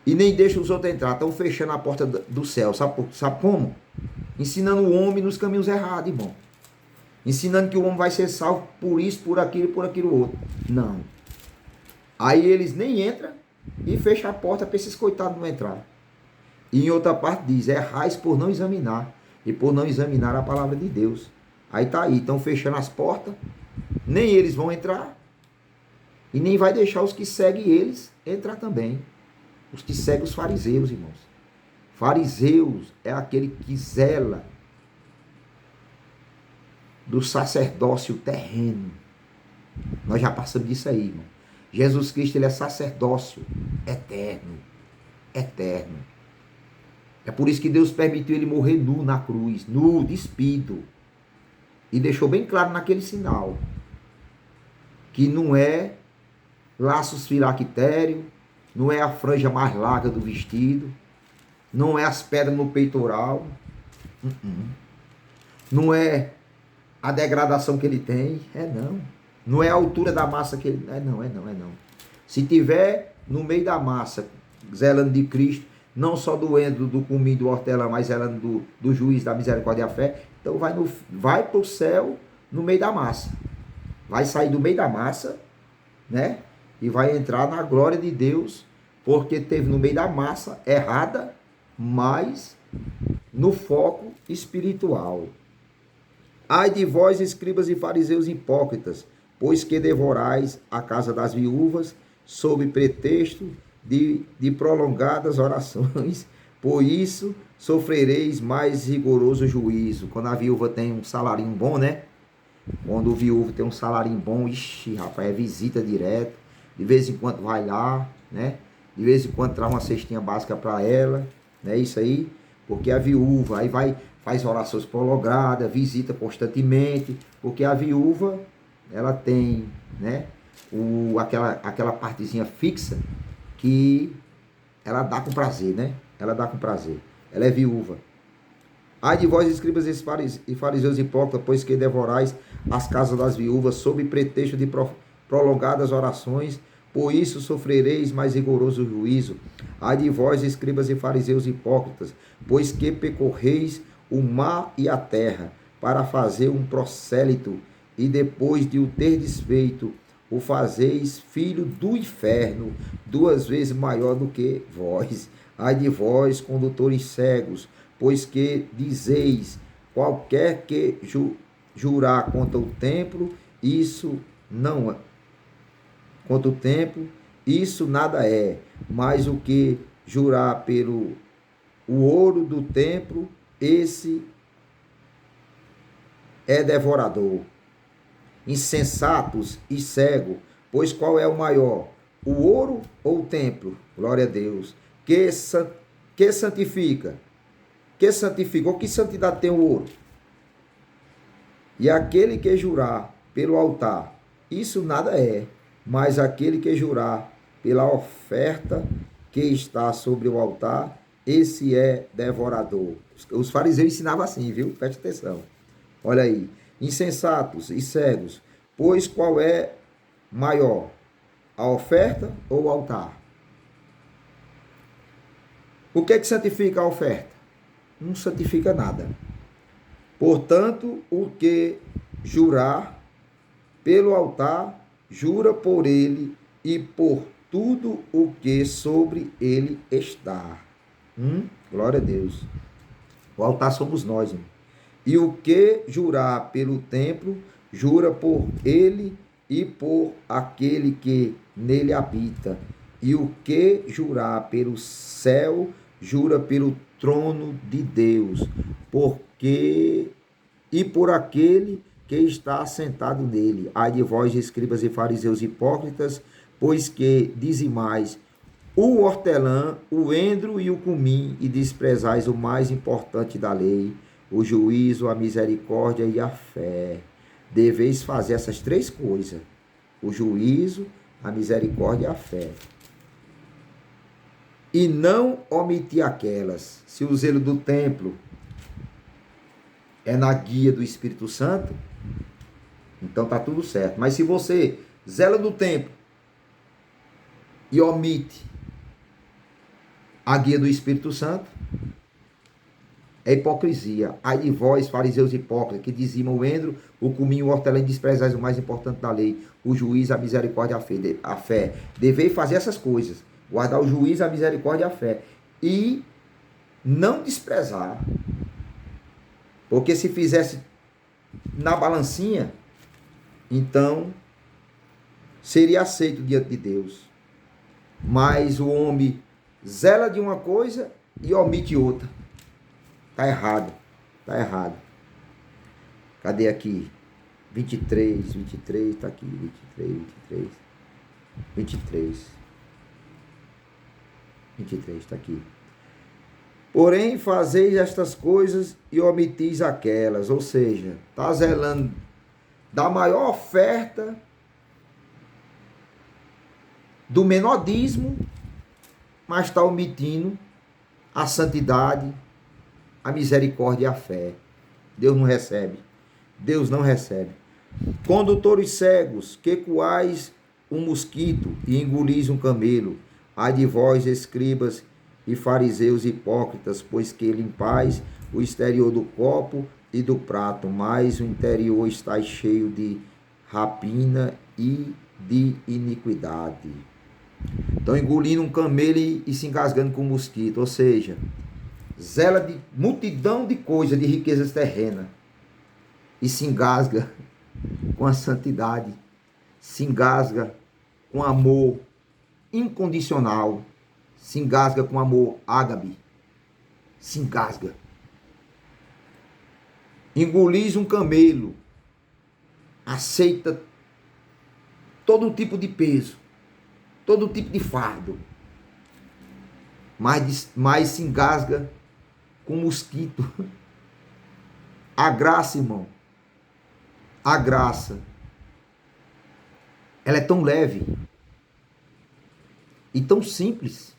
e nem deixam os outros entrar. Estão fechando a porta do céu. Sabe como? Ensinando o homem nos caminhos errados, irmão. Ensinando que o homem vai ser salvo por isso, por aquilo outro. Não. Aí eles nem entram e fecham a porta para esses coitados não entrar. E em outra parte diz, errais por não examinar. E por não examinar a palavra de Deus. Aí tá aí, estão fechando as portas. Nem eles vão entrar. E nem vai deixar os que seguem eles entrar também. Os que seguem os fariseus, irmãos. Fariseus é aquele que zela do sacerdócio terreno. Nós já passamos disso aí, irmão. Jesus Cristo, ele é sacerdócio eterno. Eterno. É por isso que Deus permitiu ele morrer nu na cruz, nu, despido. E deixou bem claro naquele sinal que não é laços filactérios, não é a franja mais larga do vestido, não é as pedras no peitoral, não é a degradação que ele tem, não. Não é a altura da massa que ele... não. Se tiver no meio da massa, zelando de Cristo, não só doendo do cominho do hortelã, mas zelando do juiz da misericórdia e a fé, então vai para o céu no meio da massa. Vai sair do meio da massa, né? E vai entrar na glória de Deus, porque teve no meio da massa errada, mas no foco espiritual. Ai de vós, escribas e fariseus hipócritas, pois que devorais a casa das viúvas, sob pretexto de prolongadas orações, por isso sofrereis mais rigoroso juízo. Quando a viúva tem um salarinho bom, né? Quando o viúvo tem um salarinho bom, ixi, rapaz, é visita direto. De vez em quando vai lá, né? De vez em quando traz uma cestinha básica para ela, né? Isso aí, porque a viúva aí faz orações prolongadas, visita constantemente, porque a viúva, ela tem, né? Aquela partezinha fixa que ela dá com prazer, né? Ela dá com prazer. Ela é viúva. Ai de vós, escribas e fariseus hipócritas, pois que devorais as casas das viúvas sob pretexto de prolongadas orações, por isso sofrereis mais rigoroso juízo. Ai de vós, escribas e fariseus hipócritas, pois que percorreis o mar e a terra, para fazer um prosélito, e depois de o ter desfeito, o fazeis filho do inferno, 2 vezes maior do que vós. Ai de vós, condutores cegos, pois que dizeis, qualquer que jurar contra o templo, isso não é. Contra o templo, isso nada é, mas o que jurar pelo o ouro do templo, esse é devorador. Insensatos e cegos, pois qual é o maior, o ouro ou o templo? Glória a Deus. Que santifica? Que santifica? Ou que santidade tem o ouro? E aquele que jurar pelo altar, isso nada é, mas aquele que jurar pela oferta que está sobre o altar, esse é devorador. Os fariseus ensinavam assim, viu? Preste atenção. Olha aí. Insensatos e cegos, pois qual é maior, a oferta ou o altar? O que é que santifica a oferta? Não santifica nada. Portanto, o que jurar pelo altar, jura por ele e por tudo o que sobre ele está. Glória a Deus. O altar somos nós, irmão. E o que jurar pelo templo, jura por ele e por aquele que nele habita. E o que jurar pelo céu, jura pelo trono de Deus, porque e por aquele que está assentado nele. Ai de vós, escribas e fariseus hipócritas, pois que dizimais o hortelã, o endro e o cumim, e desprezais o mais importante da lei, o juízo, a misericórdia e a fé. Deveis fazer essas 3 coisas: o juízo, a misericórdia e a fé. E não omitir aquelas. Se o zelo do templo é na guia do Espírito Santo, então tá tudo certo. Mas se você zela do templo e omite a guia do Espírito Santo, é hipocrisia. Ai de vós, fariseus hipócritas, que dizimam o endro, o cominho, o hortelã, e desprezais o mais importante da lei, o juízo, a misericórdia e a fé. Deveis fazer essas coisas, guardar o juízo, a misericórdia e a fé, e não desprezar, porque se fizesse na balancinha, então seria aceito diante de Deus. Mas o homem zela de uma coisa e omite outra. Tá errado, tá errado. Cadê aqui? 23, tá aqui, 23, tá aqui. Porém, fazeis estas coisas e omitis aquelas, ou seja, tá zelando da maior oferta, do menor dízimo, mas está omitindo a santidade, a misericórdia e a fé. Deus não recebe. Deus não recebe. Condutores cegos, que coais um mosquito e engolis um camelo. Ai de vós, escribas e fariseus hipócritas, pois que limpais o exterior do copo e do prato, mas o interior está cheio de rapina e de iniquidade. Estão engolindo um camelo e se engasgando com um mosquito, ou seja, zela de multidão de coisas, de riquezas terrenas, e se engasga com a santidade, se engasga com amor incondicional, se engasga com amor ágape, se engasga. Engolis um camelo, aceita todo tipo de peso, todo tipo de fardo, mas se engasga com mosquito. A graça, irmão, a graça, ela é tão leve e tão simples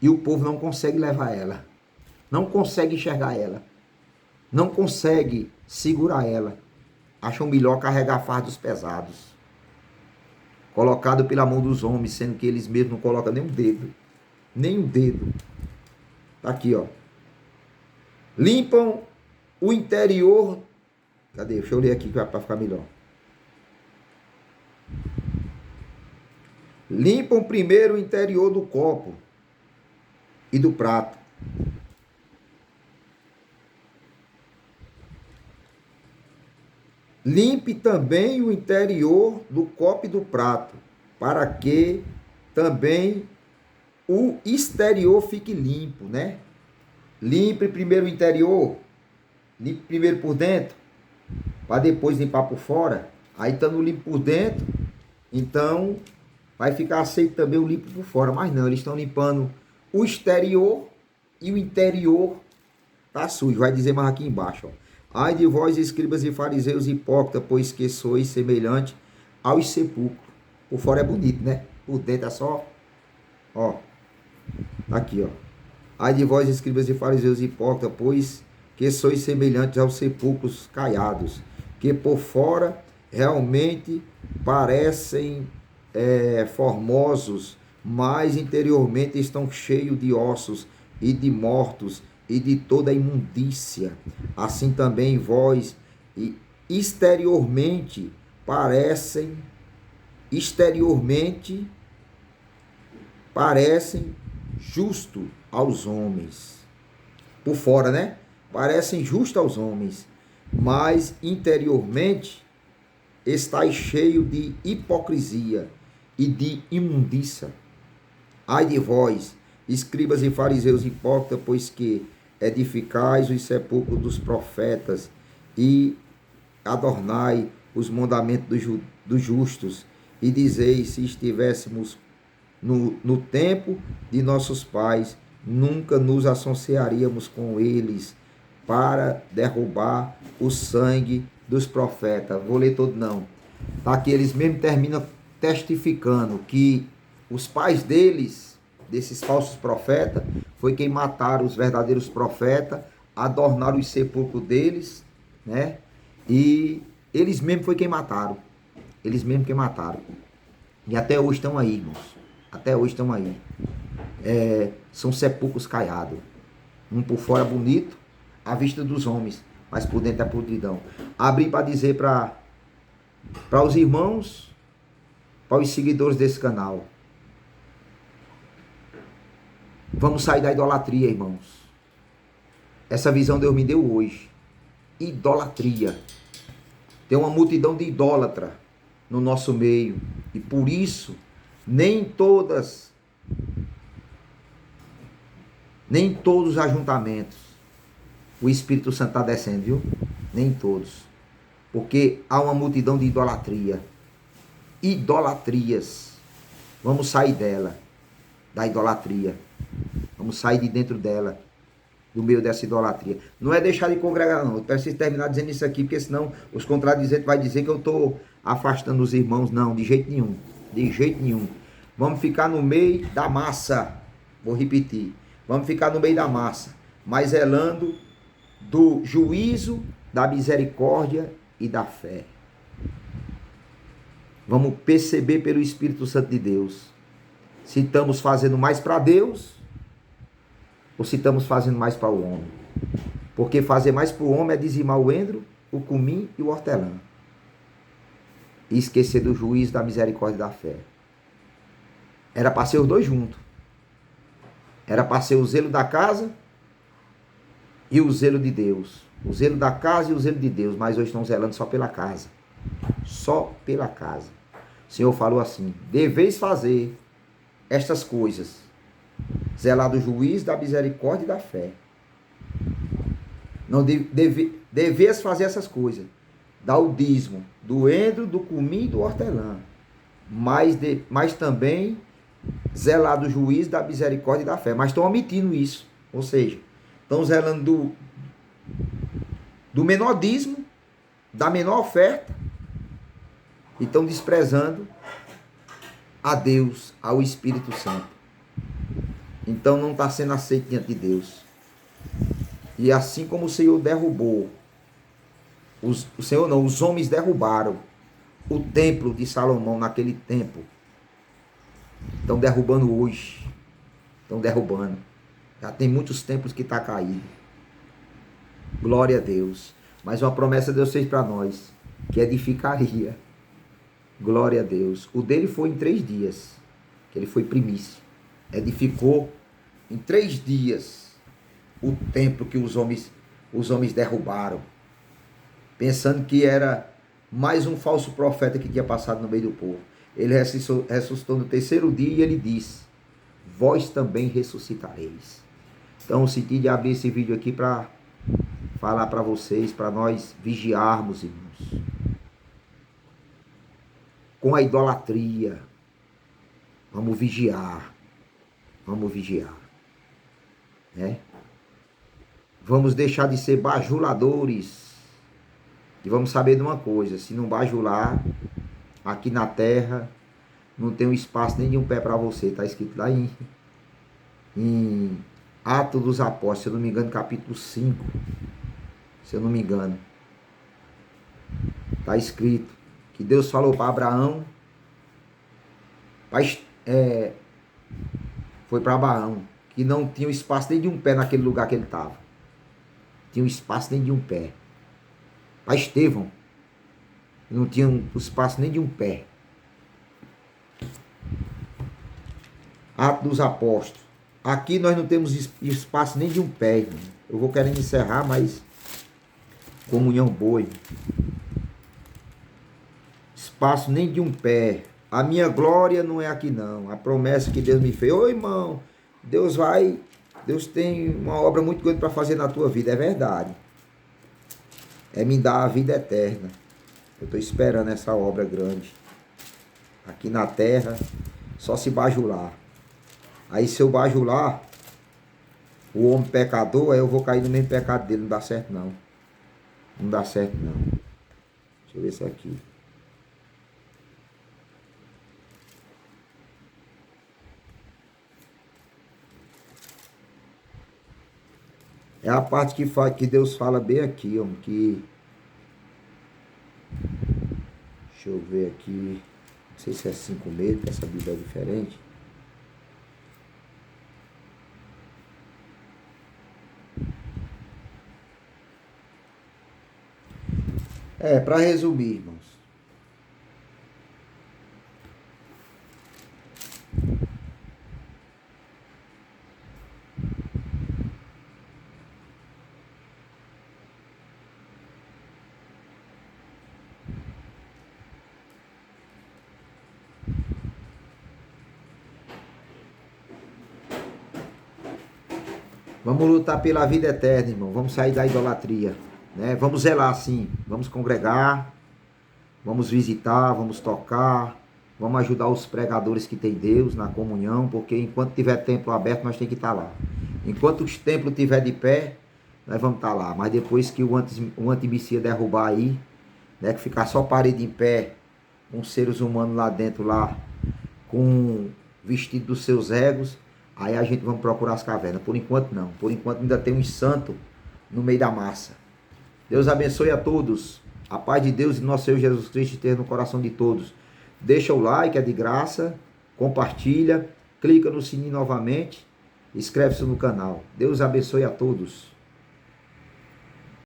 E o povo não consegue levar ela. Não consegue enxergar ela. Não consegue segurar ela. Acham melhor carregar fardos pesados. Colocado pela mão dos homens, sendo que eles mesmos não colocam nem um dedo. Nem um dedo. Tá aqui, ó. Limpam o interior. Cadê? Deixa eu ler aqui para ficar melhor. Limpam primeiro o interior do copo e do prato. Limpe também o interior do copo e do prato, para que também o exterior fique limpo, né? Limpe primeiro o interior, limpe primeiro por dentro, para depois limpar por fora. Aí estando limpo por dentro, então vai ficar aceito também o limpo por fora. Mas não, eles estão limpando o exterior e o interior tá sujo. Vai dizer mais aqui embaixo, ó. Ai de vós, escribas e fariseus hipócritas, pois que sois semelhante aos sepulcros. Por fora é bonito, né? Por dentro é só, ó, aqui, ó. Ai de vós, escribas e fariseus hipócritas, pois que sois semelhantes aos sepulcros caiados, que por fora realmente parecem formosos, mas interiormente estão cheios de ossos e de mortos e de toda imundícia. Assim também vós exteriormente parecem justo aos homens. Por fora, né? Parecem justos aos homens, mas interiormente estáis cheio de hipocrisia e de imundícia. Ai de vós, escribas e fariseus hipócritas, pois que edificais os sepulcros dos profetas e adornai os mandamentos dos justos, e dizeis, se estivéssemos no tempo de nossos pais, nunca nos associaríamos com eles para derrubar o sangue dos profetas. Vou ler todo não. Tá, que eles mesmo terminam testificando que os pais deles, desses falsos profetas, foi quem mataram os verdadeiros profetas, adornaram os sepulcros deles, né? E eles mesmos foi quem mataram. Eles mesmos quem mataram. E até hoje estão aí, irmãos. Até hoje estão aí. São sepulcros caiados. Um por fora bonito, à vista dos homens, mas por dentro é podridão. Abri para dizer para os irmãos, para os seguidores desse canal. Vamos sair da idolatria, irmãos. Essa visão Deus me deu hoje. Idolatria. Tem uma multidão de idólatra no nosso meio. E por isso, nem todos os ajuntamentos o Espírito Santo está descendo, viu? Nem todos. Porque há uma multidão de idolatria. Idolatrias. Vamos sair dela. Da idolatria. Vamos sair de dentro dela, do meio dessa idolatria. Não é deixar de congregar, não. Eu preciso terminar dizendo isso aqui, porque senão os contradizentes vão dizer que eu estou afastando os irmãos. Não, de jeito nenhum. De jeito nenhum. Vamos ficar no meio da massa. Vou repetir. Vamos ficar no meio da massa, mas zelando do juízo, da misericórdia e da fé. Vamos perceber pelo Espírito Santo de Deus se estamos fazendo mais para Deus ou se estamos fazendo mais para o homem. Porque fazer mais para o homem é dizimar o endro, o cumim e o hortelã. E esquecer do juízo, da misericórdia e da fé. Era para ser os dois juntos. Era para ser o zelo da casa e o zelo de Deus. O zelo da casa e o zelo de Deus. Mas hoje estão zelando só pela casa. Só pela casa. O Senhor falou assim: deveis fazer estas coisas. Zelar do juízo, da misericórdia e da fé. Não deveis fazer essas coisas. Dar o dízimo do endro, do cumim e do hortelã. Mas também zelar do juízo, da misericórdia e da fé. Mas estão omitindo isso. Ou seja, estão zelando do menor dízimo, da menor oferta, e estão desprezando a Deus, ao Espírito Santo. Então não está sendo aceito diante de Deus. E assim como o Senhor derrubou, os homens derrubaram o templo de Salomão naquele tempo. Estão derrubando hoje. Estão derrubando. Já tem muitos templos que estão caídos. Glória a Deus. Mas uma promessa Deus fez para nós, que edificaria. Glória a Deus. O dele foi em 3 dias, que ele foi primícia. Edificou em 3 dias o templo que os homens derrubaram, pensando que era mais um falso profeta que tinha passado no meio do povo. Ele ressuscitou no 3º dia e ele disse: vós também ressuscitareis. Então eu senti de abrir esse vídeo aqui para falar para vocês, para nós vigiarmos, irmãos, com a idolatria. Vamos vigiar. Vamos vigiar. Né? Vamos deixar de ser bajuladores. E vamos saber de uma coisa: se não bajular, aqui na terra não tem um espaço nem de um pé para você. Está escrito lá em Atos dos Apóstolos, se eu não me engano, capítulo 5. Se eu não me engano. Está escrito que Deus falou para Abraão. Foi para Abraão, que não tinha um espaço nem de um pé naquele lugar que ele estava. Tinha um espaço nem de um pé. Para Estevão, não tinha um espaço nem de um pé. Atos dos Apóstolos. Aqui nós não temos espaço nem de um pé, irmão. Eu vou querendo encerrar, mas comunhão boa, irmão. Espaço nem de um pé. A minha glória não é aqui não. A promessa que Deus me fez. Ô irmão, Deus tem uma obra muito grande para fazer na tua vida. É verdade. É me dar a vida eterna. Eu estou esperando essa obra grande. Aqui na terra, só se bajular. Aí se eu bajular, o homem pecador, aí eu vou cair no mesmo pecado dele. Não dá certo não. Não dá certo não. Deixa eu ver isso aqui. É a parte que Deus fala bem aqui, homem, que... Deixa eu ver aqui. Não sei se é 5 meses, porque essa Bíblia é diferente. Para resumir, irmãos. Vamos lutar pela vida eterna, irmão. Vamos sair da idolatria, né? Vamos zelar sim. Vamos congregar. Vamos visitar, vamos tocar. Vamos ajudar os pregadores que tem Deus na comunhão, porque enquanto tiver templo aberto, nós temos que estar lá. Enquanto os templos estiver de pé, nós vamos estar lá. Mas depois que o antimícia derrubar aí, né, que ficar só parede em pé, com seres humanos lá dentro, lá, com vestido dos seus egos, aí a gente vai procurar as cavernas. Por enquanto não. Por enquanto ainda tem uns santos no meio da massa. Deus abençoe a todos. A paz de Deus e nosso Senhor Jesus Cristo esteja no coração de todos. Deixa o like, é de graça. Compartilha. Clica no sininho novamente. Inscreve-se no canal. Deus abençoe a todos.